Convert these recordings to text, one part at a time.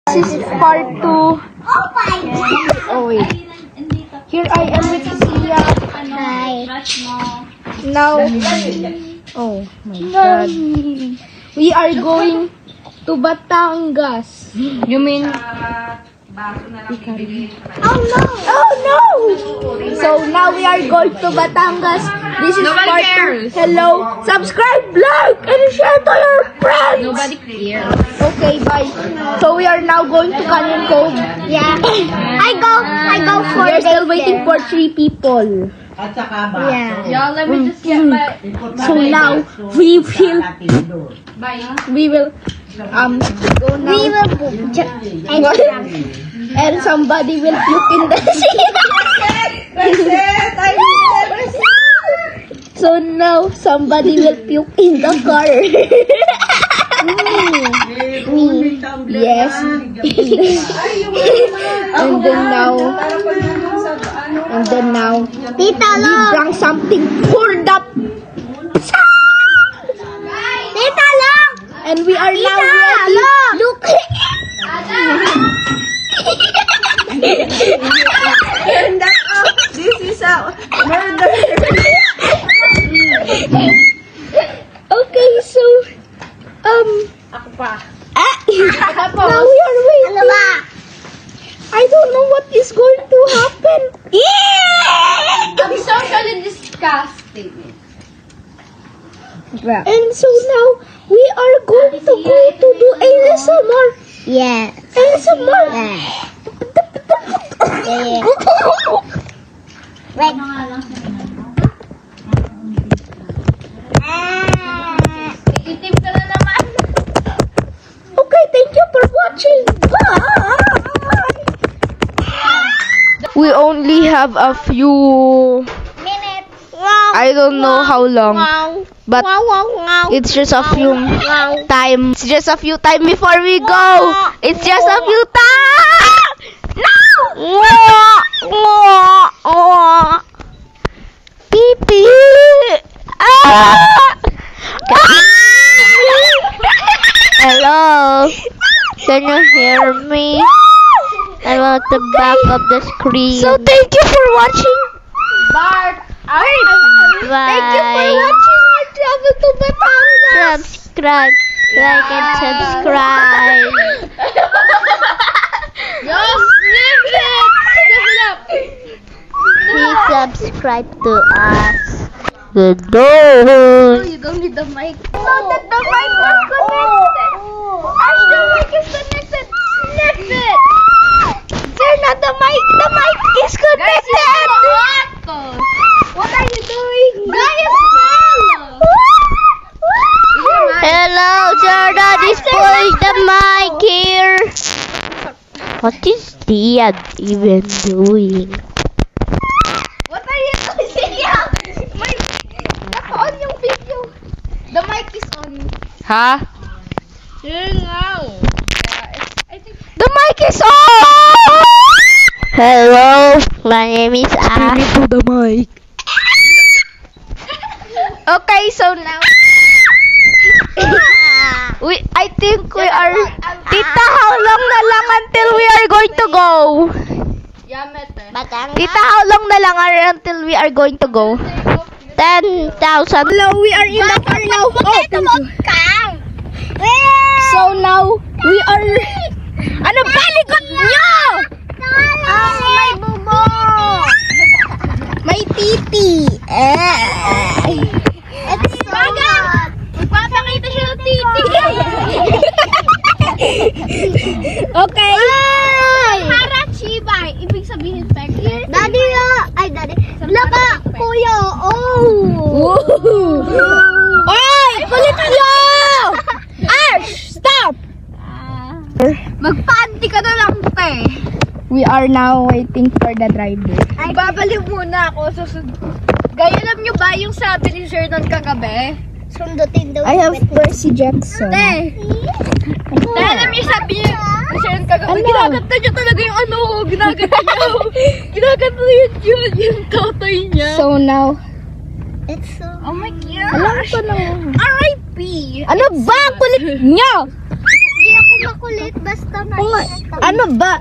This is part 2. Oh wait. Here I am with Sia. Hi. Now, oh my God. We are going to Batangas. You mean? Oh no! Oh no! So now we are going to Batangas. This is Nobody part 2. cares. Hello, subscribe, like, and share to your friends. Nobody cares. Okay, bye. So we are now going to Canyon Cove. Yeah. I go for We are still waiting for 3 people. Yeah. Y'all, let me just get my... So now we will Bye. go now. We will book And somebody will puke in the sea. So now somebody will puke in the car. Me. Yes. And then now Tita, we look! drank something poured up. Tita, look! And we are now ready. Look! This is a murder. Okay, so now we are waiting. Ano ba? I don't know what is going to happen. I'm socially disgusting. And so now we are going to go to do ASMR. Yes. ASMR. Yeah. Wait. Itim ka na naman. Okay, thank you for watching. Bye. We only have a few, Minutes. I don't know how long, but it's just a few time. It's just a few time before we go. It's just a few time. No. Pee pee. Hello. Can you hear me? I'm at the back of the screen. So thank you for watching. Bart. Thank you for watching our travel to Batangas. Subscribe, like, and subscribe. Just sniff it. Sniff it up. Please subscribe to us. Goodbye. You don't need the mic. So that the mic was connected. Ash, the mic is connected. Sniff it. Turn on the mic. The mic is connected. What are you doing? Guys, Hello, Jordan is pulling the mic here. What is Dian even doing? what are you doing? Naka-on yung video. The mic is on. Huh? Yun nga. I think The mic is on! Hello, my name is Ash. To the mic. Okay, so now I think we are. Tita, how long na lang until we are going to go? Yamete. Tita, how long na lang until we are going to go? 10,000. Hello, we are in the car now. Oh, thank you. So now we are. Ano ba likod nyo? May bubo. May titi. It's so hot. Magpapakita siya ng titi. Okay. Harachibay. Ibig sabihin pekir. Daddy, ay daddy. Laka, kuya, oh. Oy, kulit nyo! Ash, stop! Magpanti ka na lang, te. We are now waiting for the driver. Babalik muna ako. Gaya, alam nyo ba yung sabi ni Sir nun kagabi? Sundutin daw. I have Percy Jackson. Te! Alam niyo sabi niya ni Sir nun kagabi, Ano? ginaganta niya talaga yung ano, ginaganta niya. Ginaganta niya yung totoy niya. So now, It's so Oh my God! alam ko na. R.I.P. Ano ba? Kulit nyo! Hindi ako makulit basta Ano ba?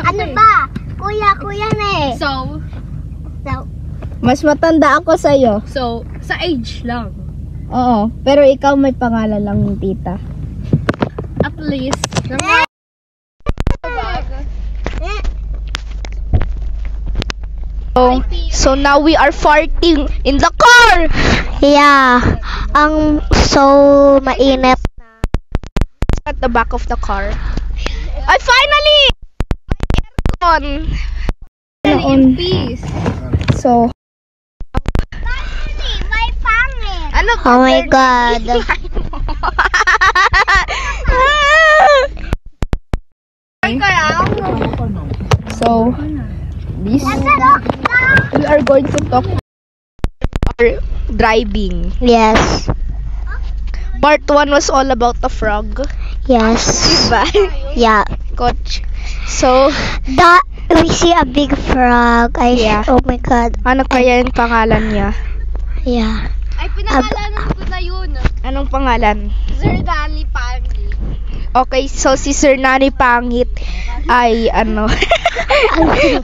Ano ba? Kuya na eh. So, Mas matanda ako sa'yo. sa age lang. Oo. Pero ikaw may pangalan lang ng tita. At least. So now we are farting in the car! Yeah. Ang so mainit. At the back of the car. Ay, finally! On. In peace. So, May pangit. ano ba? Oh my God. So, this we are going to talk our driving. Yes. Part 1 was all about the frog. Yes. Diba? Yeah. Coach. So, We see a big frog. Yeah. Oh my God. ano kaya yung pangalan niya? Yeah. Ay, pinakalanan ko na yun. Anong pangalan? Sir Danny Pangli. Okay, so si Sir Nani Pangit ay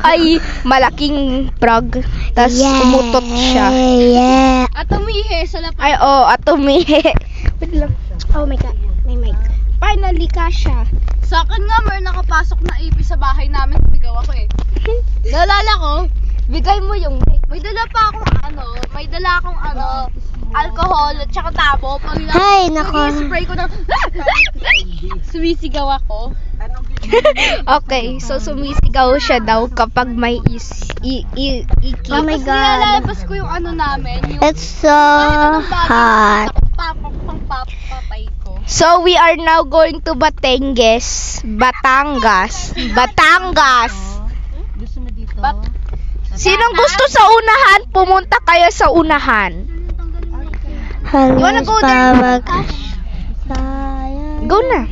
ay malaking frog. Tapos umutot siya. Yeah. At umihi sa lapay. Ay, at umihi. Wait lang. Oh my God. My mic. Finally, kasha. Sa akin nga, may nakapasok na ipis sa bahay namin. Bigaw ako eh. Nalala ko, Bigay mo yung mic. may dala akong alcohol at saka tabo. Pag Ay, nako. spray ko na, sumisigaw ako. Okay, so sumisigaw siya daw kapag may iki. Oh my Tapos God. nilalabas ko yung namin. Yung, It's so hot. Papay ko. So we are now going to Batangas. Sinong gusto sa unahan? Pumunta kayo sa unahan. You wanna go there? Go na.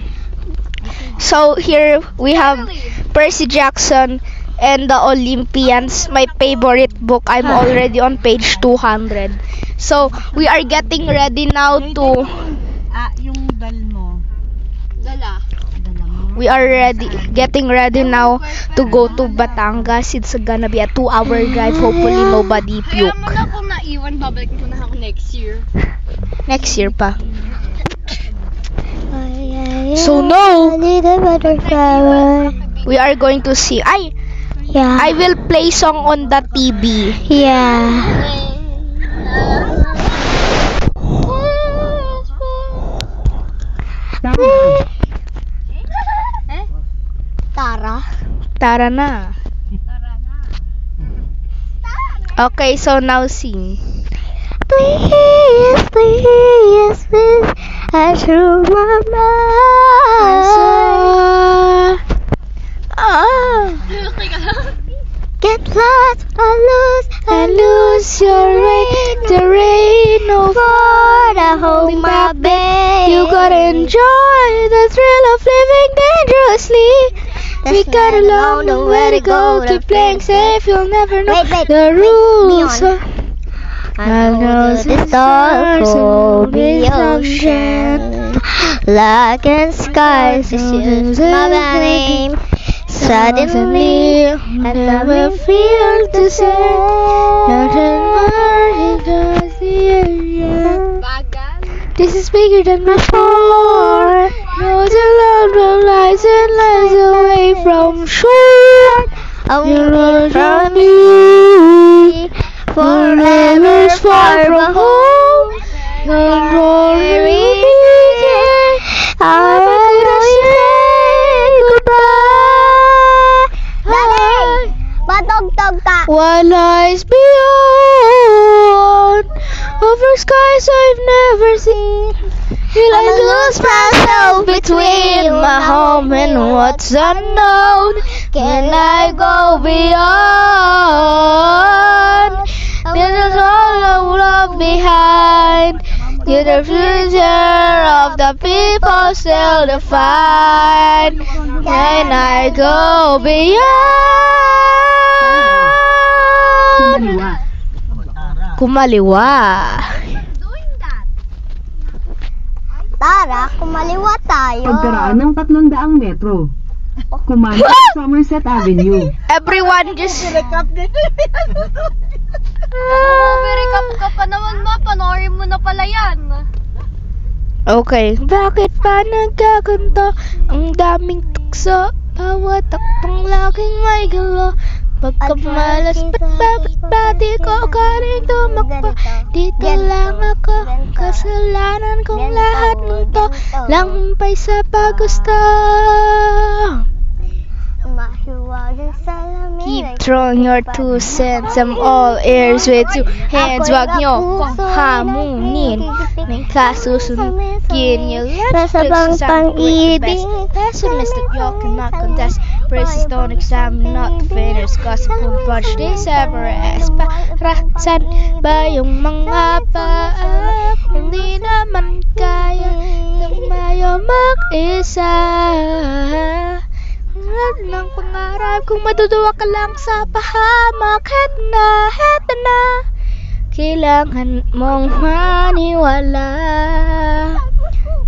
So here we have Percy Jackson and the Olympians, my favorite book. I'm already on page 200. So we are getting ready now to Yung dal mo. Dala. we are getting ready now to go to Batangas. It's gonna be a 2-hour drive. Hopefully nobody Kaya puke. mo na kung naiwan, babalik ko na ako next year. Next year pa. So now we are going to see. Yeah. I will play song on the TV. Yeah. Tara. Tara na. Okay, so now sing. Please, please, please, I threw my mind. Get lost, I lose your rain, the rain over the home, my babe. You gotta enjoy the thrill of living dangerously. We got a long way to go. Keep playing safe, you'll never know Wait, the rules. Leon. I know the stars will be ocean, like in skies, it's just my name. Suddenly, I never feel the same. Nothing more than the area. This is bigger than before. No, the love will lies and lies away from shore. Away from me, forever's far from home. Don't worry, I'm gonna say goodbye. What lies beyond, over skies I've never seen. Feel I lose myself between my home and what's unknown. Can I go beyond? This is all I love behind. To the future of the people still defined. Can I go beyond? Kumaliwa. Tara, kumaliwa tayo. Pagkaraan ng 300 metro. Kumana sa Somerset Avenue. Everyone just... Recap ka pa naman, ma. Panoorin mo na pala yan. Okay. Bakit pa nagkaganto? Ang daming tukso. Bawat takpang laging may gulo. Pagkamalas, ba't di ko karing tumakbo? Dito lang ako, kasalanan kong lahat ng to. Langpay sa paggusto. Keep throwing your 2 cents. I'm all ears with 2 hands. Wag nyo hamunin. May kasusundin nyo. Let's Sabang pang-ibig. Pessimistic, you cannot contest. Praises don't examine, not finish. Gossip won't budge this Everest. Parasan ba yung mga paa? Hindi naman kaya tumayo mag-isa. Lahat ng pangarap kung matutuwa ka lang sa pahamak. Heto na kailangan mong maniwala.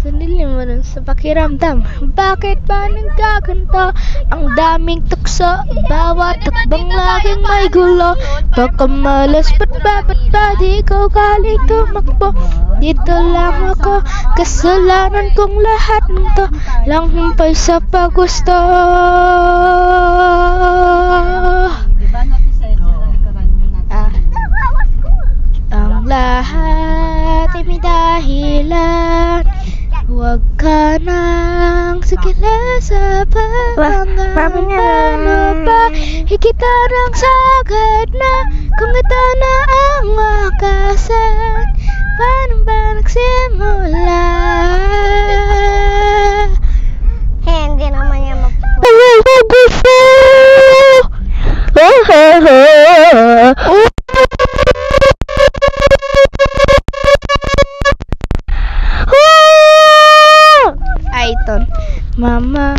Sandali mo rin sa pakiramdam. Bakit ba nagkaganto? Ang daming tukso, bawat takbang laging may gulo. Baka malas, ba't di ko galing tumakbo? Dito lang ako, kasalanan kong lahat nito. Langhumpay sa paggusto. Ang lahat ay may dahilan. Huwag ka nang sigila sa paano ba hikita ng sagad na kung ito na ang wakasan. Paano ba nagsimula? Hindi naman niya Aiton, Mama,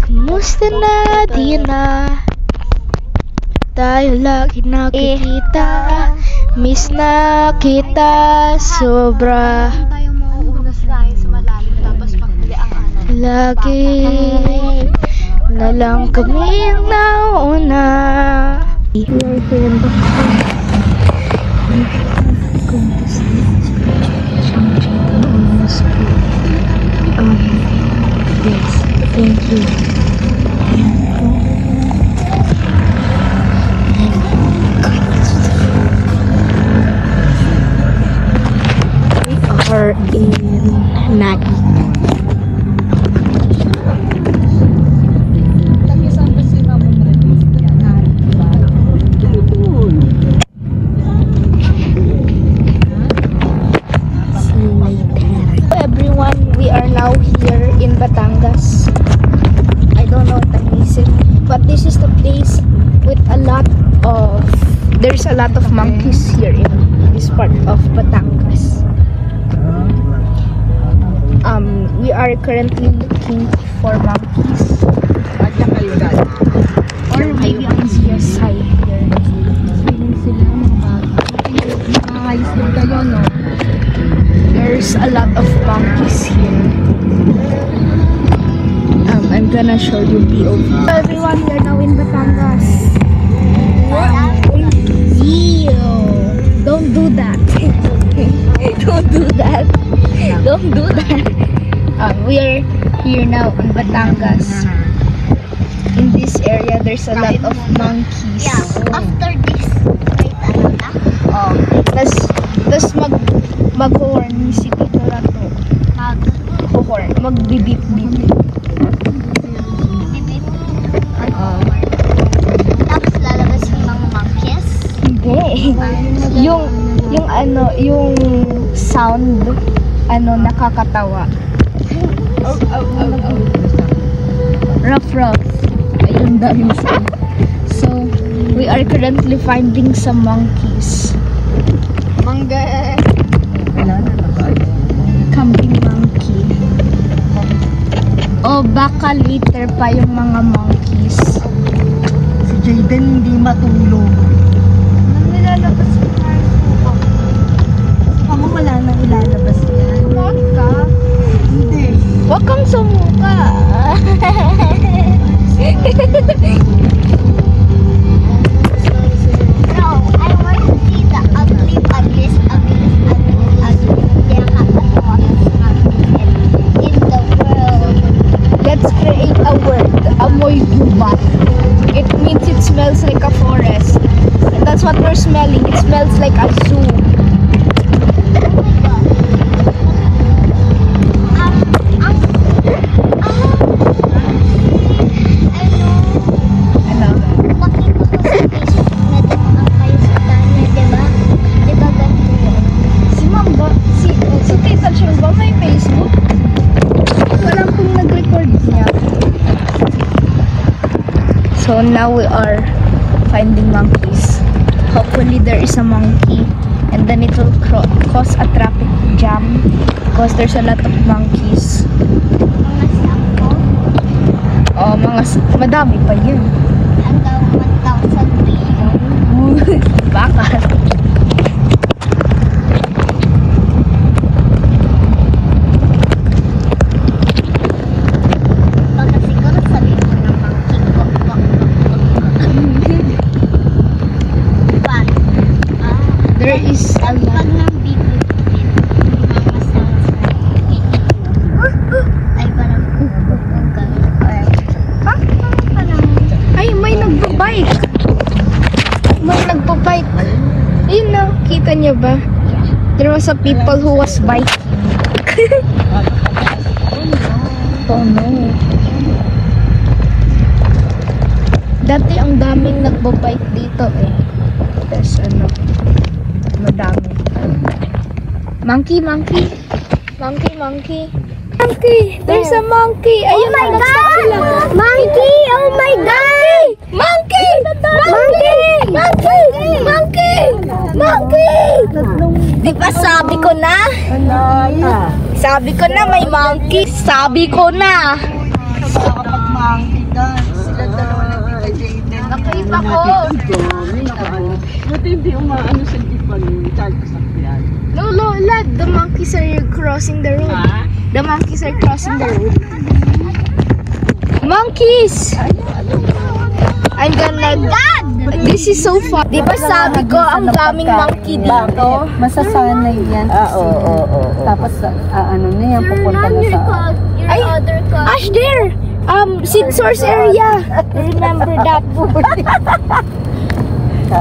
kumusta na di na? Tayo lagi nakikita. Miss na kita sobra. Tayo mauunas tayo sa malalim tapos paghuli ang ano. Lagi na lang kami ang nauna. Yes, thank you. We are in Nagi. Everyone, we are now here in Batangas. I don't know what I'm missing, but this is the place with there's a lot of monkeys here in this part of Batangas. We are currently looking for monkeys. Or maybe on the side here. There's a lot of monkeys here. I'm gonna show you POV. Everyone, we are now in Batangas. Don't do that. Don't do that. Don't do that. We are here now in Batangas. In this area, there's a lot of monkeys. Yeah, after this, wait, ano na? Tas mag-horn si Tito Rato. Mag-horn. Mag-bibip-bip. Tapos lalabas yung mga monkeys. Hindi. Yung sound, nakakatawa. Rough. Ayun daw yung sound. So, we are currently finding some monkeys. Camping monkey. O baka later pa yung mga monkeys. Si Jayden hindi matulog. Nilalabas yung Wala nang ilalabas yan. Huwag kang sumuka. No, I want to see the ugliest in the world. Let's create a word. Amoy gubat. It means it smells like a forest. And that's what we're smelling. It smells like a zoo. Ano? Nakita ko sa Facebook na dapat kayo sa Tanya, diba? Diba ganito yun? Si Ma'am ba? Si Tita Cheng ba may Facebook? Wala pong nag-record niya. So now we are finding monkeys. Hopefully there is a monkey and then it will cause a traffic jam because there's a lot of monkeys. Mga sampo, Oh, madami pa yun. hanggang 1,000 billion. Bakit? Baka siguro sabi mo ng monkey ko. What? There is a Ang lot. pag ng bibig din, mga sounds na ay parang ang gano'n. Ay, may nagbabike. May nagbabike. Ayun na, kita niyo ba? There was a people who was biking. Oh no. Dati ang daming nagbabike dito eh. There's madami. Monkey. Monkey! There's a monkey! Ayun, my na, God! sila. Monkey! Oh my God! Monkey! Di ba sabi ko na? Sabi ko na may monkey. Sabi ko na. Kapag monkey dance, sila dalawa na Tita Jayden. Nakita ko. Buti hindi umaano sa jeepan yung child sakyan. No, Lola, the monkeys are crossing the road. The monkeys are crossing the road. Monkeys! I'm gonna... This is so fun. Di ba sabi ko, ang daming monkey dito? Masasanay yan. Oo. Tapos, ano na yan, pupunta na sa... Ay, Ash, there! Seed source area. Remember that word.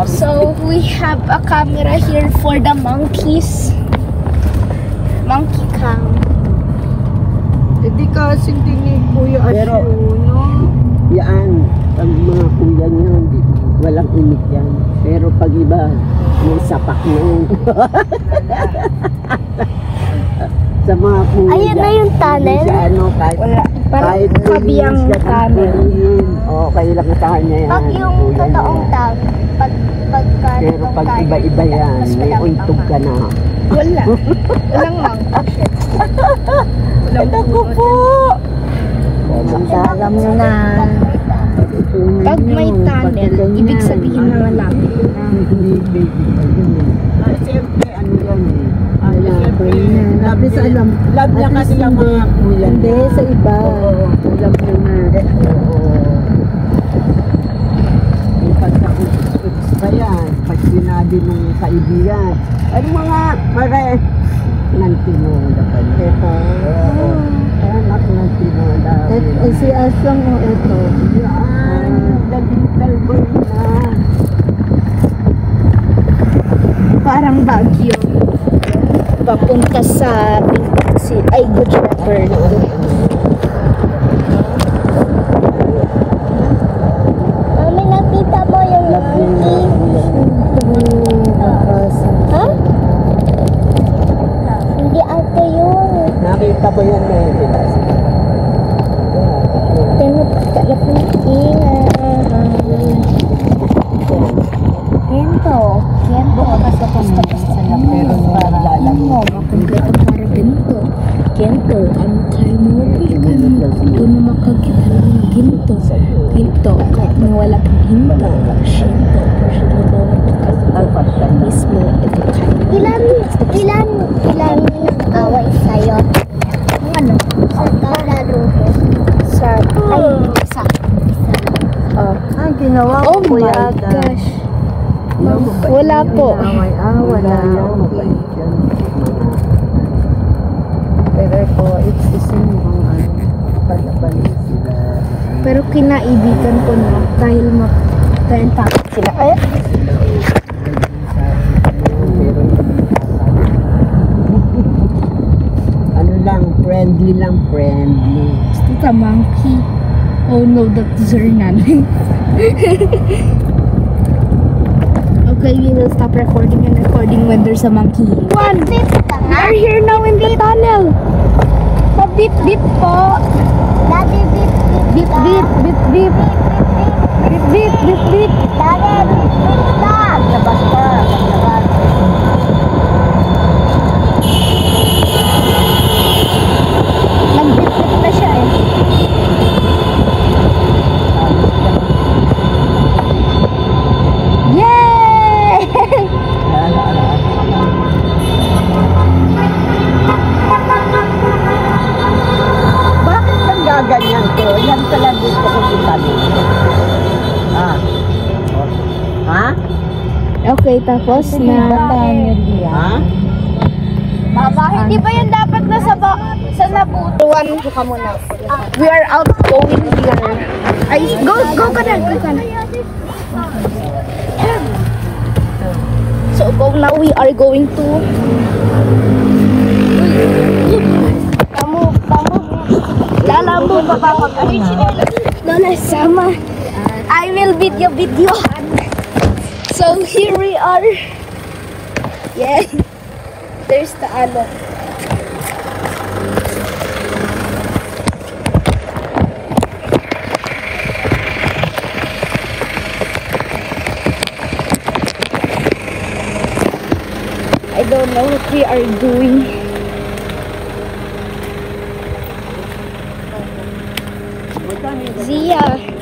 So, we have a camera here for the monkeys. Monkey cam. Hindi kasi hindi ni Kuya Pero- Asyo, no? Yan, ang mga kuya niya, hindi, walang imik yan. Pero pag iba, may sapak na yun. Sa mga kuya. Ayun na yung tunnel? Sa ano, kahit, Wala. Parang kahit kabiyang linis ka tunnel. tunnel. Okay lang sa kanya yan. Pag yung kuya totoong niya. town, pagka Pero pag totoong iba-iba tunnel, yan, mas may malaki untog pa. ka na. Wala. Walang monkey. Ito ko po! Alam nyo na. Pag may tunnel, ibig sabihin na malapit na. Hindi baby pa yun eh. Siyempre, ano yan eh. Lab sa alam. Lab na kasi yung mga kuya. Hindi, sa iba. Oo. Alam nyo na. Oo. Yung pagka-uts pa yan, pag sinabi ng kaibigan, ano mga pare, ng tinola pa yun. Oo. Anak ng tinola. Si Asyong o ito. Yan, the little boy na. Parang Baguio. Papunta sa Good Shepherd. Mami, nakita mo yung monkey? Ha? Hindi ate yun. Nakita ko yan eh. Tinutulap ng Kento. Basta na pero para Alam mo, makumpleto para ginto. Ginto, ang kaya mo pikan. Doon na makakita ng ginto. Ginto, kahit na wala kang ginto. Shinto, mismo, ito Ilan nag-away sa'yo? ano? Sa ginawa Oh ko my yata. gosh. Wala po. Wala. Mabait yan. Pero po, it's the same ang ano, palaban sila. Pero kinaibigan ko na dahil dahil takot sila. Ay, Ano lang, friendly. it's a monkey. Oh no, that's Zernan. Okay, we will stop recording when there's a monkey. One! We are here now in the tunnel. Beep beep po. Daddy, beep, beep, Beep beep beep beep. Beep beep beep beep. Daddy, beep, beep, dog. Labas pa, labas. Nag-beep beep na siya eh. Yay! Bakit nang gaganyan ko? Yan pala gusto ko itanong. Ha? Okay, tapos na. Ha? Baba, hindi ba yun dapat nasa nabuto? One, we are out going here. Ay, go ka na, go ka na. So now we are going to Lalambo pa kami. Lola, sama. I will video. So here we are. Yeah. There's the ano. I don't know what we are doing. Zia.